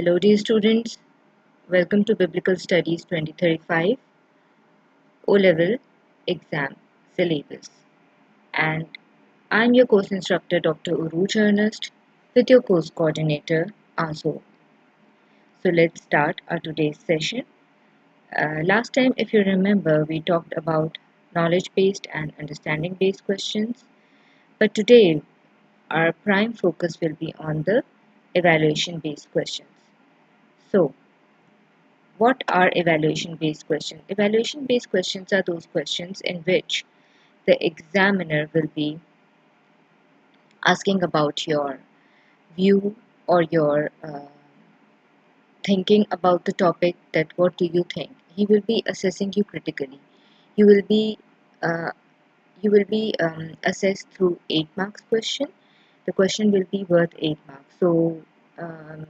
Hello, dear students. Welcome to Biblical Studies 2035 O Level Exam Syllabus. And I'm your course instructor, Dr. Uruj Ernest, with your course coordinator, Azo. So let's start our today's session. Last time, if you remember, we talked about knowledge based and understanding based questions. But today, our prime focus will be on the evaluation based questions. So, what are evaluation based questions? Evaluation based questions are those questions in which the examiner will be asking about your view or your thinking about the topic, that what do you think. He will be assessing you critically. You will be uh, assessed through 8 marks question. The question will be worth 8 marks. So um,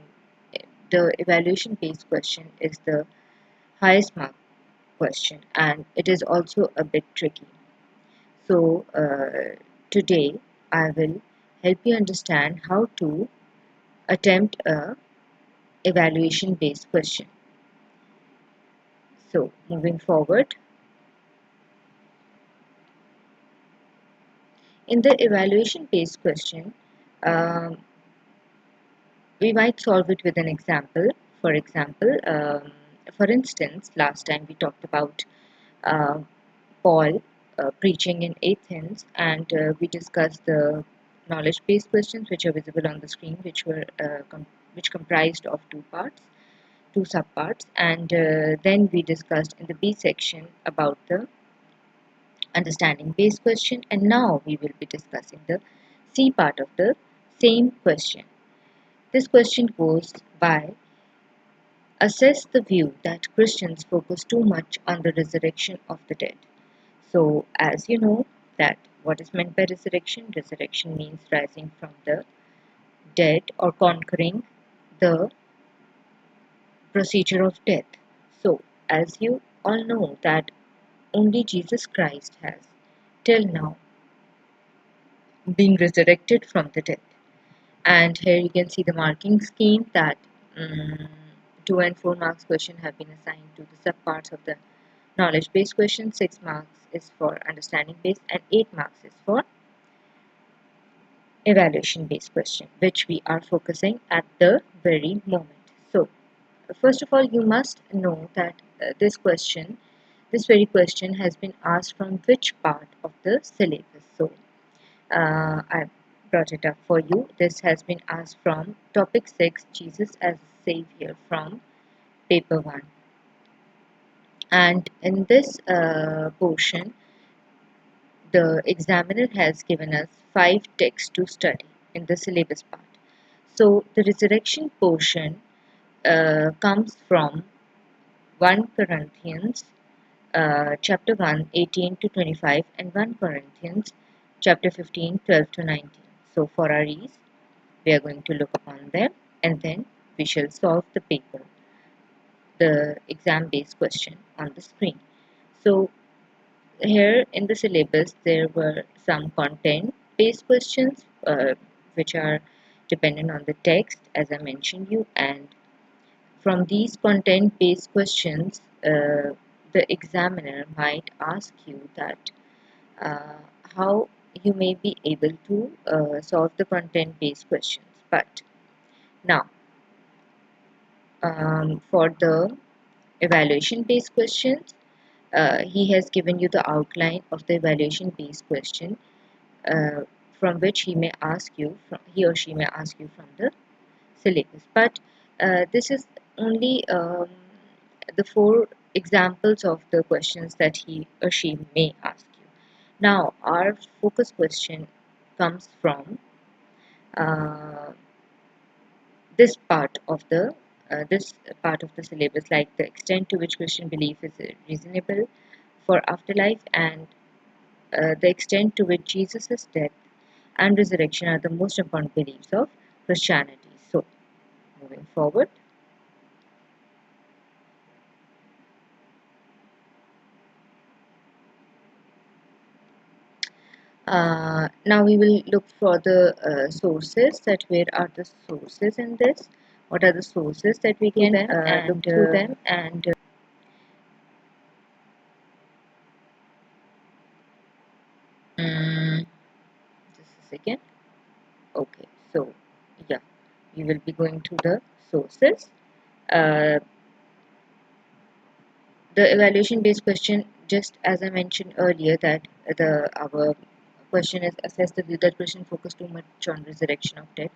the evaluation based question is the highest mark question, and it is also a bit tricky. So, today I will help you understand how to attempt a evaluation based question. So, moving forward, in the evaluation based question, um, we might solve it with an example. For example, for instance, last time we talked about uh, Paul preaching in Athens, and we discussed the knowledge-based questions which are visible on the screen, which comprised of two parts, two subparts, and then we discussed in the B section about the understanding-based question, and now we will be discussing the C part of the same question. This question goes by: assess the view that Christians focus too much on the resurrection of the dead. So, as you know, that what is meant by resurrection? Resurrection means rising from the dead or conquering the procedure of death. So, as you all know, that only Jesus Christ has till now been resurrected from the dead. And here you can see the marking scheme that um, 2 and 4 marks question have been assigned to the subparts of the knowledge based question. 6 marks is for understanding based, and 8 marks is for evaluation based question, which we are focusing at the very moment. So, first of all, you must know that this very question has been asked from which part of the syllabus. So, I brought it up for you. This has been asked from topic 6, Jesus as Savior, from paper 1. And in this portion, the examiner has given us 5 texts to study in the syllabus part. So the resurrection portion comes from 1 Corinthians chapter 1, 18 to 25, and 1 Corinthians chapter 15, 12 to 19. So for our ease, we are going to look upon them, and then we shall solve the exam based question on the screen. So here in the syllabus, there were some content based questions which are dependent on the text, as I mentioned you, and from these content based questions, the examiner might ask you that uh, how you may be able to solve the content based questions. But now, for the evaluation based questions, he has given you the outline of the evaluation based question, uh, from which he or she may ask you from the syllabus. But this is only the 4 examples of the questions that he or she may ask you. Now, our focus question comes from uh, this part of the syllabus, like the extent to which Christian belief is reasonable for afterlife, and the extent to which Jesus' death and resurrection are the most important beliefs of Christianity. So, moving forward. Now we will look for the sources, that where are the sources in this. what are the sources that we can look through them, and just a second. Okay, so yeah, we will be going to the sources. Uh, the evaluation based question, just as I mentioned earlier, that the our question is assess the view that question focus too much on resurrection of dead.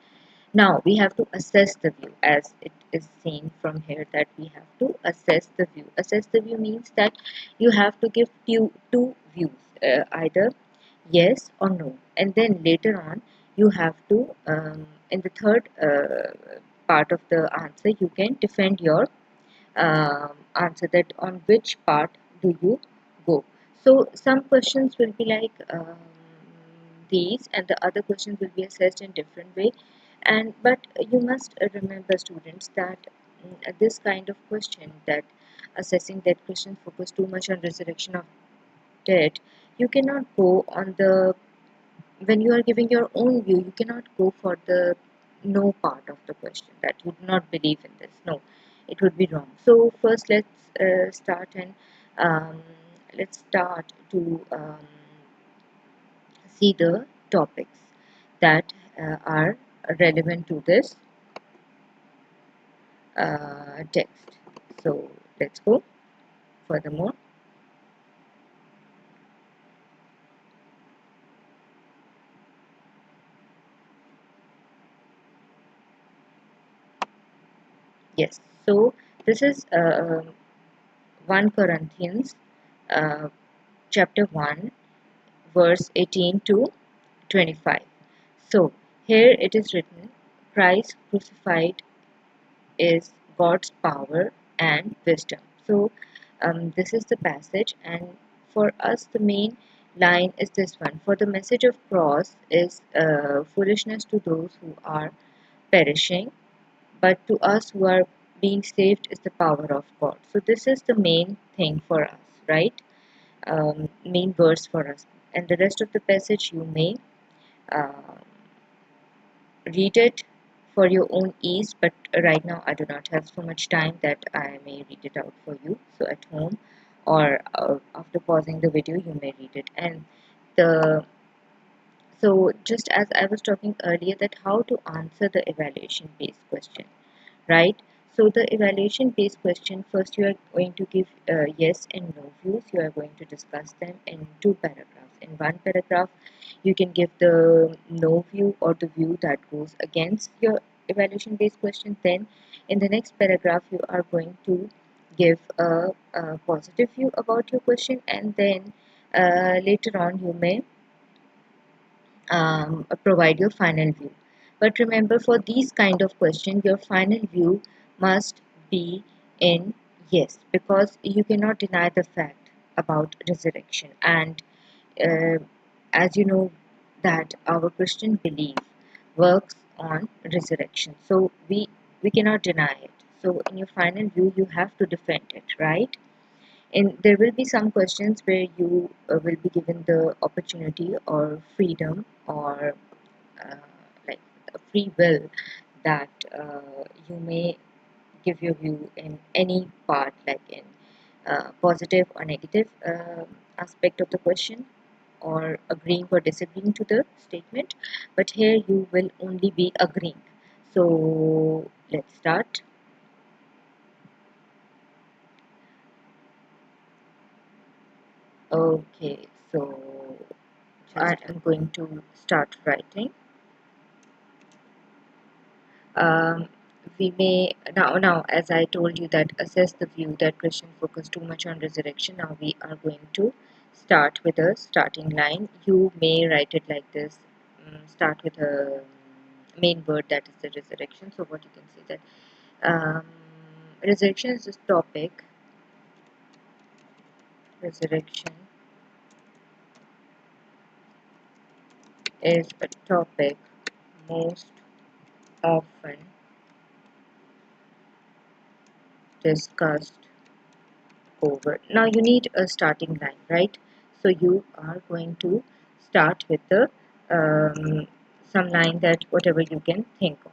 Now we have to assess the view, as it is seen from here that we have to assess the view. Assess the view means that you have to give two views, either yes or no, and then later on you have to, in the third part of the answer, you can defend your answer, that on which part do you go. So some questions will be like these, and the other questions will be assessed in different way. And but you must remember, students, that this kind of question, that assessing that question focus too much on resurrection of dead, you cannot go on the, when you are giving your own view, you cannot go for the no part of the question, that you do not believe in this. No, it would be wrong. So first, start and um, let's start to see the topics that are relevant to this text. So let's go furthermore. Yes. So this is 1 Corinthians uh, chapter 1, verse 18 to 25. So here it is written, Christ crucified is God's power and wisdom. So this is the passage, and for us the main line is this one. For the message of cross is foolishness to those who are perishing, but to us who are being saved is the power of God. So this is the main thing for us, right? Main verse for us. And the rest of the passage you may uh, read it for your own ease, but right now I do not have so much time that I may read it out for you. So at home, or after pausing the video, you may read it. And the so just as I was talking earlier, that how to answer the evaluation based question, right? So the evaluation based question, first you are going to give yes and no views. You are going to discuss them in two paragraphs. In one paragraph, you can give the no view, or the view that goes against your evaluation based question. Then in the next paragraph, you are going to give a positive view about your question, and then later on you may provide your final view. But remember, for these kind of questions, your final view must be in yes, because you cannot deny the fact about resurrection. And uh, as you know, that our Christian belief works on resurrection, so we cannot deny it. So in your final view, you have to defend it, right? And there will be some questions where you will be given the opportunity or freedom, or uh, like a free will, that you may give your view in any part, like in positive or negative aspect of the question, or agreeing or disagreeing to the statement. But here you will only be agreeing. So let's start. Okay, so I am going to start writing. Um, we may now, as I told you, that assess the view that Christian focus too much on resurrection. Now we are going to start with a starting line. You may write it like this. Start with a main word, that is the resurrection. So what you can say, that resurrection is this topic. Resurrection is a topic most often discussed over. Now you need a starting line, right? So you are going to start with the some line, that whatever you can think of.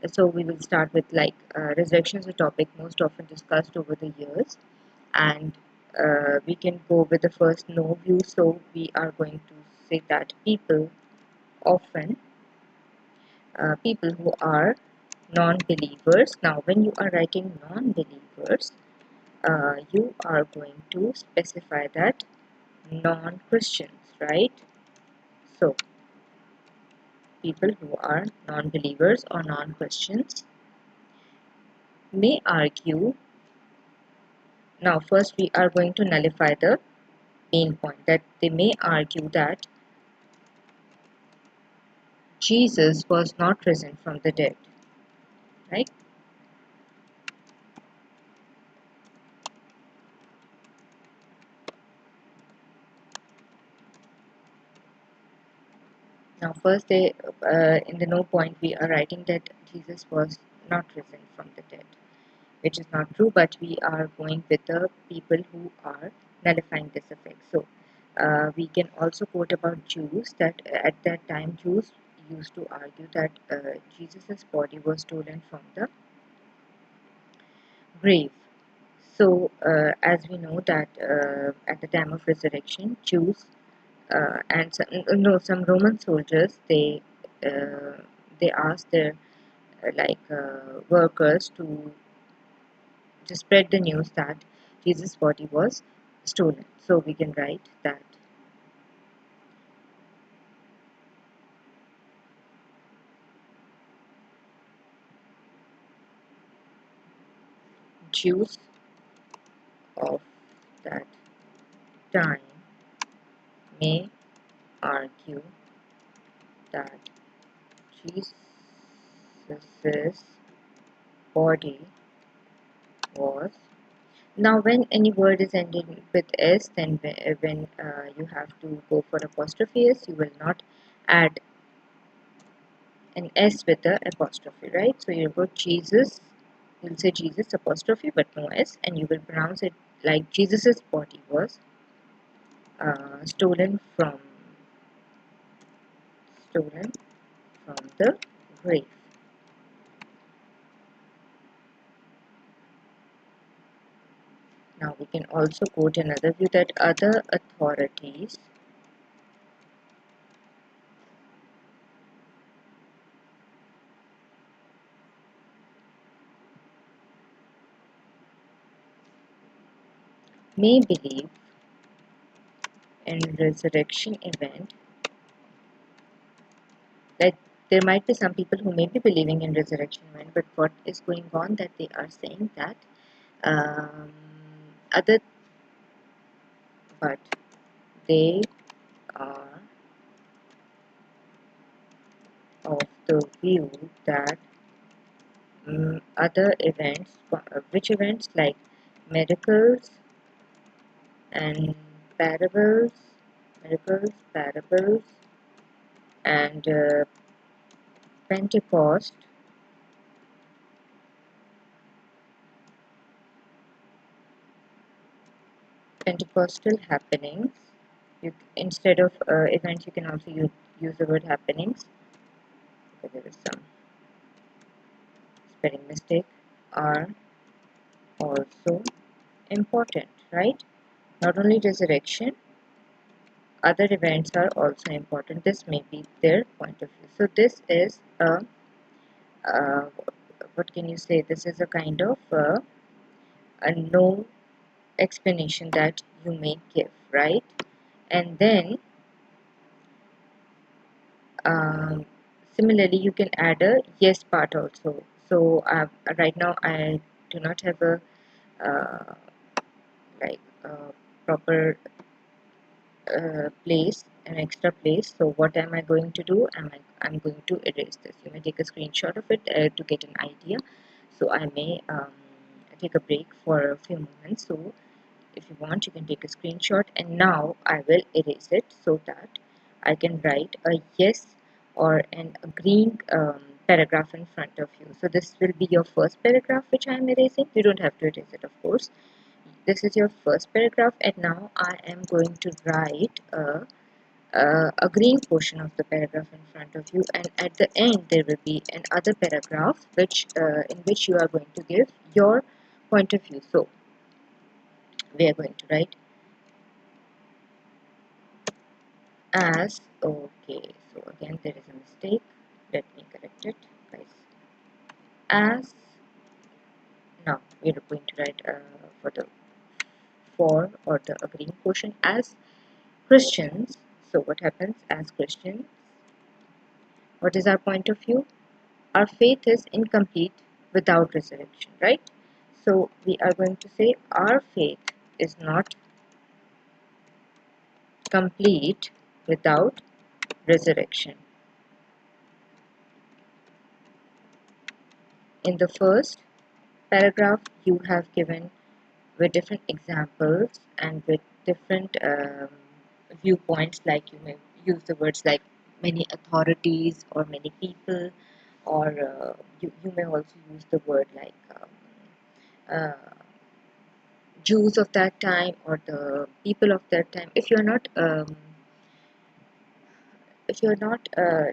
So we will start with like resurrection is a topic most often discussed over the years, and we can go with the first no view. So we are going to say that often people who are non-believers. Now, when you are writing non-believers, you are going to specify that non-Christians, right? So people who are non-believers or non-Christians may argue. Now, first we are going to nullify the main point that they may argue that Jesus was not risen from the dead, right? Now, first, in the no point, we are writing that Jesus was not risen from the dead, which is not true, but we are going with the people who are nullifying this effect. So, we can also quote about Jews that at that time Jews used to argue that Jesus' body was stolen from the grave. So, as we know that at the time of resurrection, Jews and some, no, some Roman soldiers they asked their workers to spread the news that Jesus' body was stolen. So we can write that Jews of that time may argue that Jesus' body was. Now, when any word is ending with s, then when you have to go for apostrophe s, you will not add an s with the apostrophe, right? So you go Jesus, you'll say Jesus apostrophe, but no s, and you will pronounce it like Jesus's body was stolen from the grave. Now we can also quote another view that other authorities may believe in resurrection event. Like there might be some people who may be believing in resurrection event, but what is going on that they are saying that um, other, but they are of the view that other events, which events like miracles and parables, parables, and Pentecost, Pentecostal happenings. Instead of events, you can also use the word happenings. Okay, there is some spelling mistake. Are also important, right? Not only resurrection, other events are also important. This may be their point of view. So this is uh, what can you say? This is a kind of a no explanation that you may give, right? And then um, similarly, you can add a yes part also. So right now I do not have a uh, like proper place, an extra place. So what am I going to do? I'm going to erase this. You may take a screenshot of it to get an idea. So I may take a break for a few moments. So if you want, you can take a screenshot, and now I will erase it so that I can write a yes or a green paragraph in front of you. So this will be your first paragraph which I am erasing. You don't have to erase it, of course. This is your first paragraph, and now I am going to write a green portion of the paragraph in front of you, and at the end there will be another paragraph which in which you are going to give your point of view. So we are going to write as, okay, so again there is a mistake, let me correct it, guys. As, now we are going to write for the for or the agreeing portion, as Christians. So what happens as Christians? What is our point of view? Our faith is incomplete without resurrection, right? So we are going to say our faith is not complete without resurrection. In the first paragraph, you have given with different examples and with different viewpoints, like you may use the words like many authorities or many people, or you may also use the word like uh, Jews of that time or the people of that time. If you're not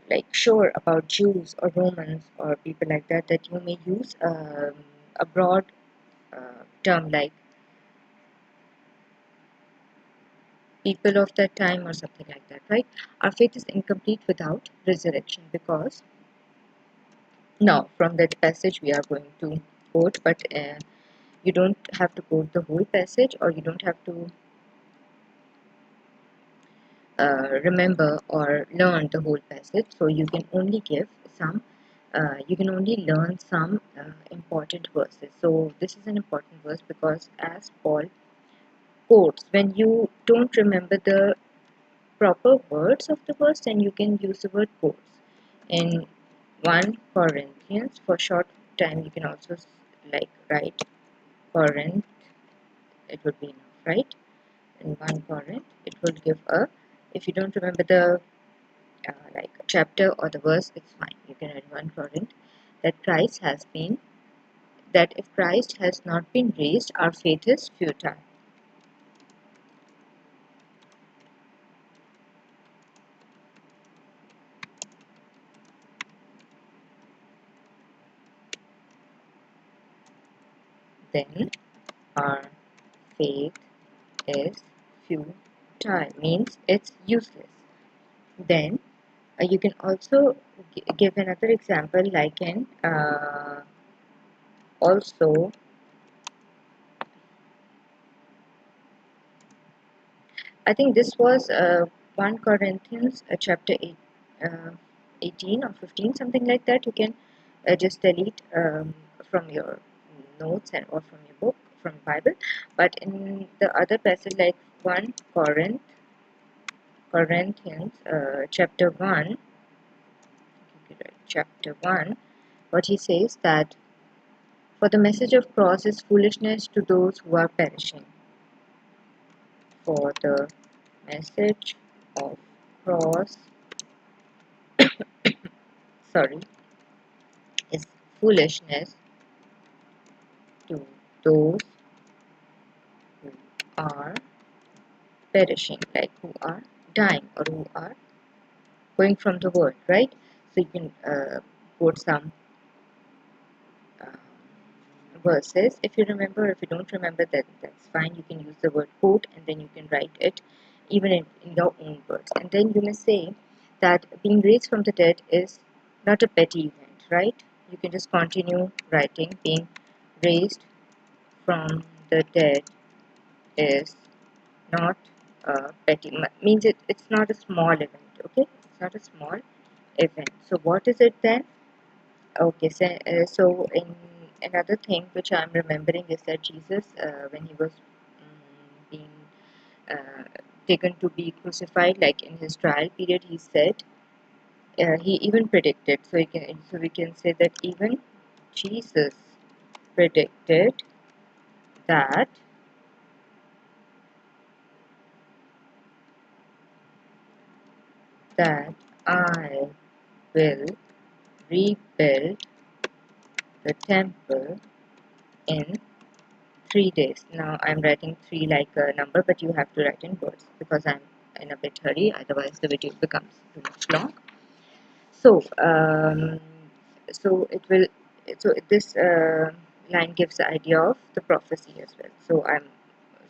like sure about Jews or Romans or people like that, that you may use a broad term like people of that time or something like that, right? Our faith is incomplete without resurrection, because now from that passage we are going to quote, but you don't have to quote the whole passage, or you don't have to remember or learn the whole passage. So you can only give some, you can only learn some important verses. So this is an important verse because as Paul quotes, when you don't remember the proper words of the verse, then you can use the word quotes. In 1 Corinthians, for short time, you can also like write Corinth, it would be enough, right? In 1 Corinth, it will give a, if you don't remember the like chapter or the verse, it's fine. You can write 1 Corinth, that Christ has been, that if Christ has not been raised, our faith is futile. Then our faith is futile, means it's useless. Then you can also give another example, like in also I think this was 1 Corinthians chapter 8, 18 or 15, something like that. You can just delete from your notes and or from your book, from Bible. But in the other passage, like 1 Corinthians chapter 1, what he says that for the message of cross is foolishness to those who are perishing. For the message of cross, sorry, is foolishness to those who are perishing, like who are dying or who are going from the world, right? So you can quote some uh, verses. If you remember, if you don't remember, that that's fine. You can use the word quote, and then you can write it even in your own words. And then you may say that being raised from the dead is not a petty event, right? You can just continue writing. Being raised from the dead is not petty, means it's not a small event, okay? It's not a small event. So what is it then? Okay, so in another thing which I'm remembering is that Jesus, when he was being uh, taken to be crucified, like in his trial period, he said, he even predicted. So we can say that even Jesus predicted that that I will rebuild the temple in 3 days. Now I'm writing three like a number, but you have to write in words because I'm in a bit hurry, otherwise the video becomes too much long. So, so it will. So this line gives the idea of the prophecy as well.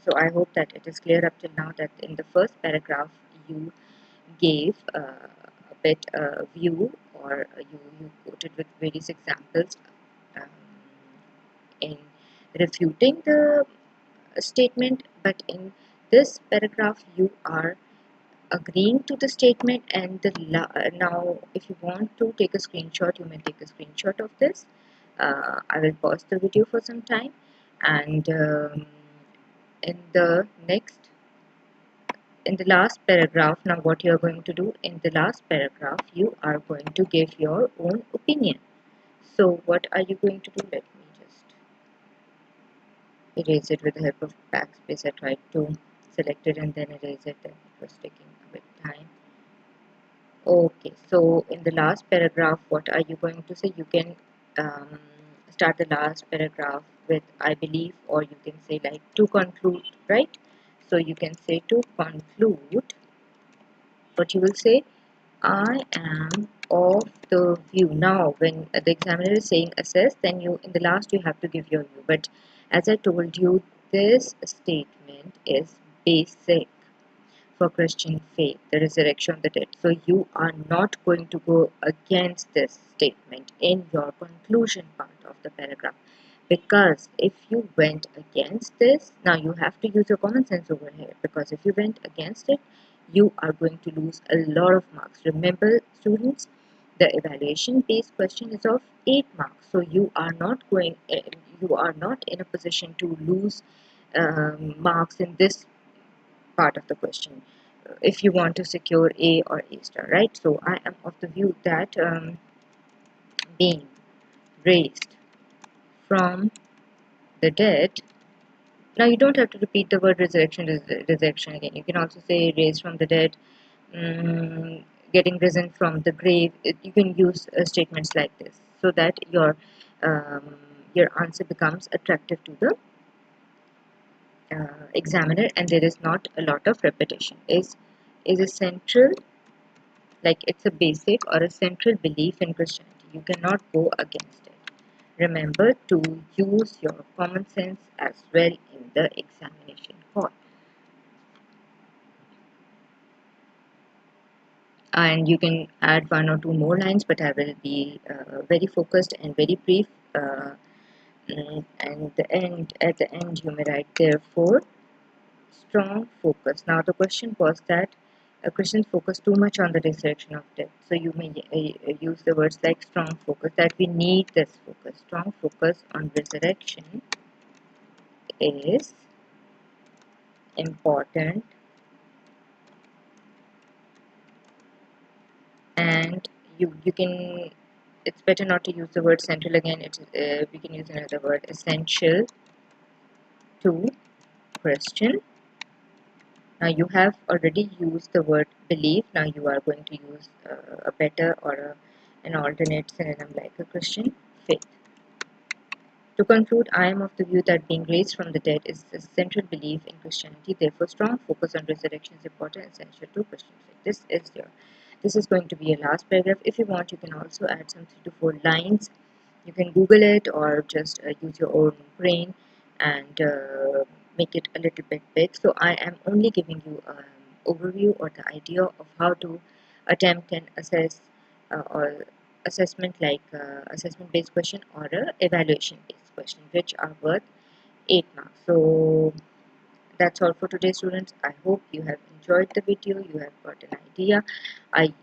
So I hope that it is clear up till now that in the first paragraph you gave a bit view, or you quoted with various examples um, in refuting the statement, but in this paragraph you are agreeing to the statement. And now if you want to take a screenshot, you may take a screenshot of this. I will pause the video for some time, and in the next in the last paragraph, now what you are going to do in the last paragraph, you are going to give your own opinion. So what are you going to do? Let me just erase it with the help of backspace. I tried to select it and then erase it, and it was taking a bit time. Okay, so in the last paragraph, what are you going to say? You can um, start the last paragraph with I believe, or you can say like to conclude, right? So you can say to conclude, what you will say, I am of the view. Now, when the examiner is saying assess, then you in the last you have to give your view. But as I told you, this statement is basic for Christian faith, the resurrection of the dead. So you are not going to go against this statement in your conclusion part of the paragraph. Because if you went against this, now you have to use your common sense over here. Because if you went against it, you are going to lose a lot of marks. Remember, students, the evaluation based question is of 8 marks. So you are not in a position to lose marks in this part of the question if you want to secure A or A star, right? So I am of the view that being raised from the dead. Now you don't have to repeat the word resurrection again. You can also say raised from the dead, getting risen from the grave. You can use statements like this so that your answer becomes attractive to the examiner, and there is not a lot of repetition. Is a central, like it's a basic or a central belief in Christianity. You cannot go against it. Remember to use your common sense as well in the examination hall. And you can add one or two more lines, but I will be very focused and very brief. And at the end, you may write therefore strong focus. Now the question was that Christians focus too much on the resurrection of death. So you may use the words like strong focus, that we need this focus. Strong focus on resurrection is important, and you can, it's better not to use the word central again. We can use another word, essential to Christian. Now you have already used the word belief. Now you are going to use a better or an alternate synonym like a Christian faith. To conclude, I am of the view that being raised from the dead is a central belief in Christianity. Therefore, strong focus on resurrection is important and essential to Christian faith. This is going to be a last paragraph. If you want, you can also add some 3 to 4 lines. You can Google it or just use your own brain and make it a little bit big. So I am only giving you an overview or the idea of how to attempt and assess or assessment like assessment based question or a evaluation based question, which are worth 8 marks. So that's all for today, students. I hope you have enjoyed the video, you have got an idea. I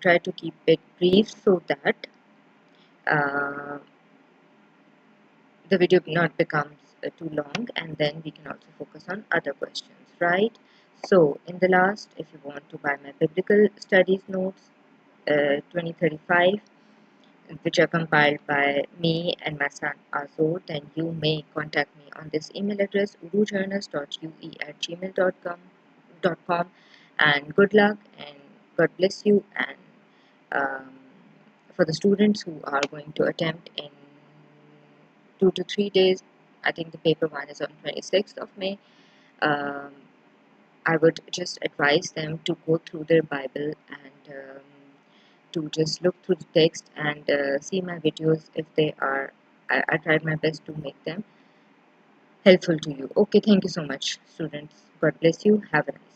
try to keep it brief so that uh, the video not becomes too long, and then we can also focus on other questions, right? So in the last, if you want to buy my biblical studies notes 2035, which are compiled by me and my son Azor, then you may contact me on this email address urujournals.ue@gmail.com. And good luck and God bless you. And um, for the students who are going to attempt in 2 to 3 days, I think the paper one is on 26th of May. Um, I would just advise them to go through their Bible and to just look through the text and see my videos if they are. I tried my best to make them helpful to you. Okay, thank you so much, students. God bless you. Have a nice day.